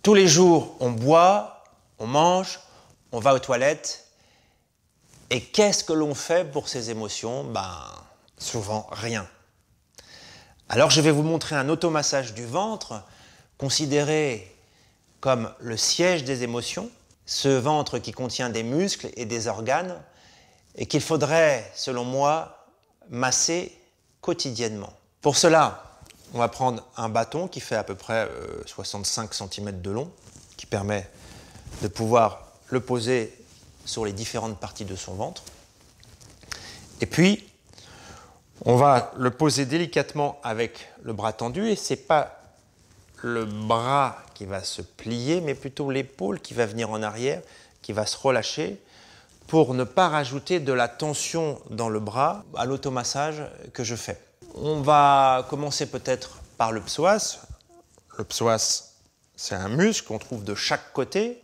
Tous les jours, on boit, on mange, on va aux toilettes. Et qu'est-ce que l'on fait pour ces émotions? Souvent rien. Alors je vais vous montrer un automassage du ventre, considéré comme le siège des émotions, ce ventre qui contient des muscles et des organes, et qu'il faudrait, selon moi, masser quotidiennement. Pour cela, on va prendre un bâton qui fait à peu près 65 cm de long, qui permet de pouvoir le poser sur les différentes parties de son ventre. Et puis, on va le poser délicatement avec le bras tendu, et ce n'est pas le bras qui va se plier, mais plutôt l'épaule qui va venir en arrière, qui va se relâcher, pour ne pas rajouter de la tension dans le bras à l'automassage que je fais. On va commencer peut-être par le psoas. Le psoas, c'est un muscle qu'on trouve de chaque côté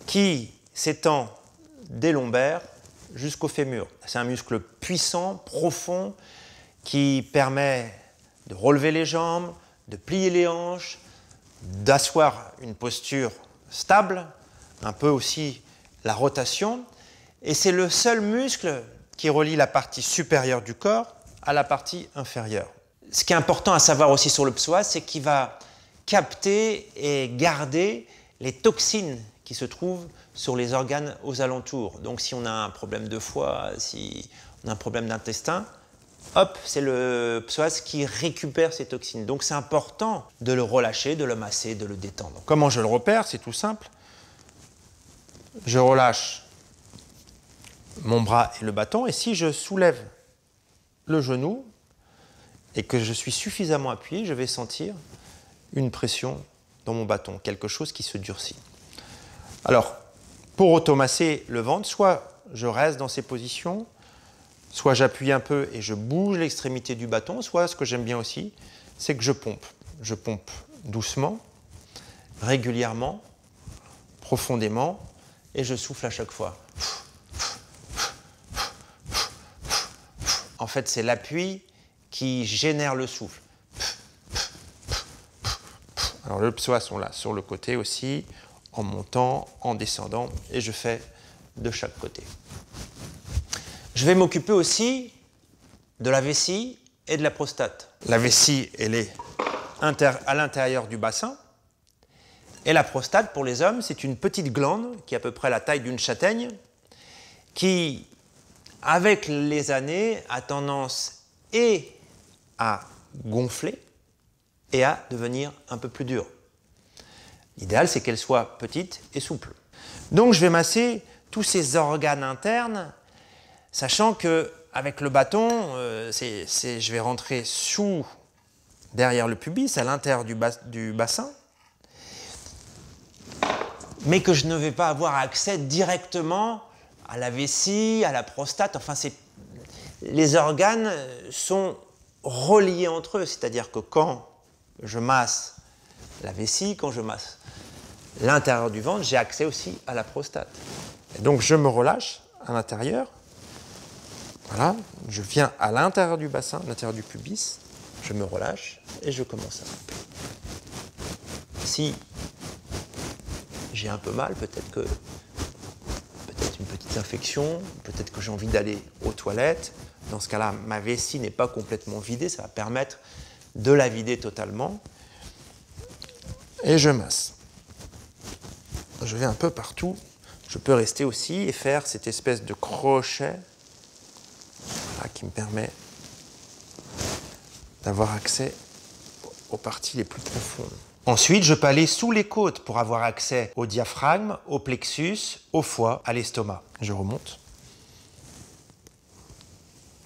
qui s'étend des lombaires jusqu'au fémur. C'est un muscle puissant, profond, qui permet de relever les jambes, de plier les hanches, d'asseoir une posture stable, un peu aussi la rotation. Et c'est le seul muscle qui relie la partie supérieure du corps à la partie inférieure. Ce qui est important à savoir aussi sur le psoas, c'est qu'il va capter et garder les toxines qui se trouvent sur les organes aux alentours. Donc si on a un problème de foie, si on a un problème d'intestin, hop, c'est le psoas qui récupère ces toxines. Donc c'est important de le relâcher, de le masser, de le détendre. Comment je le repère? C'est tout simple. Je relâche mon bras et le bâton, et si je soulève le genou et que je suis suffisamment appuyé, je vais sentir une pression dans mon bâton, quelque chose qui se durcit. Alors, pour automasser le ventre, soit je reste dans ces positions, soit j'appuie un peu et je bouge l'extrémité du bâton, soit ce que j'aime bien aussi, c'est que je pompe. Je pompe doucement, régulièrement, profondément, et je souffle à chaque fois. En fait, c'est l'appui qui génère le souffle. Alors le psoas, on l'a sur le côté aussi, en montant, en descendant, et je fais de chaque côté. Je vais m'occuper aussi de la vessie et de la prostate. La vessie, elle est à l'intérieur du bassin, et la prostate, pour les hommes, c'est une petite glande qui est à peu près la taille d'une châtaigne, qui, avec les années, a tendance à gonfler et à devenir un peu plus dure. L'idéal, c'est qu'elle soit petite et souple. Donc, je vais masser tous ces organes internes, sachant qu'avec le bâton, je vais rentrer derrière le pubis, à l'intérieur du bassin, mais que je ne vais pas avoir accès directement à la vessie, à la prostate. Enfin, les organes sont reliés entre eux, c'est-à-dire que quand je masse la vessie, quand je masse l'intérieur du ventre, j'ai accès aussi à la prostate. Et donc je me relâche à l'intérieur. Voilà, je viens à l'intérieur du bassin, à l'intérieur du pubis, je me relâche et je commence à pomper. Si j'ai un peu mal, peut-être une petite infection, peut-être que j'ai envie d'aller aux toilettes. Dans ce cas-là, ma vessie n'est pas complètement vidée, ça va permettre de la vider totalement. Et je masse. Je vais un peu partout. Je peux rester aussi et faire cette espèce de crochet qui me permet d'avoir accès aux parties les plus profondes. Ensuite, je peux aller sous les côtes pour avoir accès au diaphragme, au plexus, au foie, à l'estomac. Je remonte.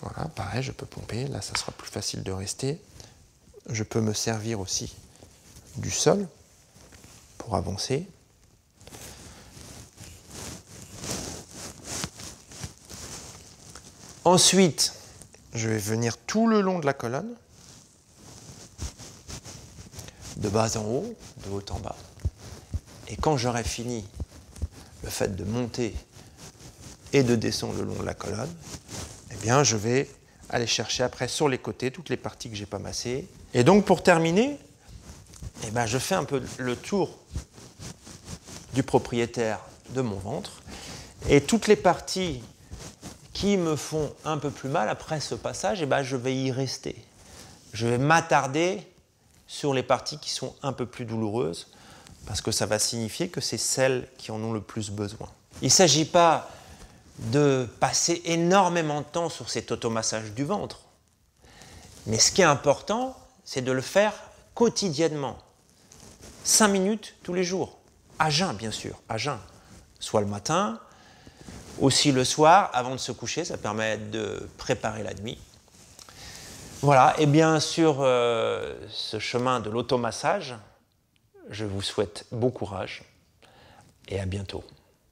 Voilà, pareil, je peux pomper. Là, ça sera plus facile de rester. Je peux me servir aussi du sol pour avancer. Ensuite, je vais venir tout le long de la colonne, de bas en haut, de haut en bas. Et quand j'aurai fini le fait de monter et de descendre le long de la colonne, eh bien, je vais aller chercher après sur les côtés toutes les parties que je n'ai pas massées. Et donc, pour terminer, eh bien, je fais un peu le tour du propriétaire de mon ventre. Et toutes les parties qui me font un peu plus mal après ce passage, eh ben, je vais y rester. Je vais m'attarder sur les parties qui sont un peu plus douloureuses parce que ça va signifier que c'est celles qui en ont le plus besoin. Il ne s'agit pas de passer énormément de temps sur cet automassage du ventre. Mais ce qui est important, c'est de le faire quotidiennement. 5 minutes tous les jours. À jeun, bien sûr, à jeun. Soit le matin, aussi le soir, avant de se coucher, ça permet de préparer la nuit. Voilà, et bien sur ce chemin de l'automassage, je vous souhaite bon courage et à bientôt.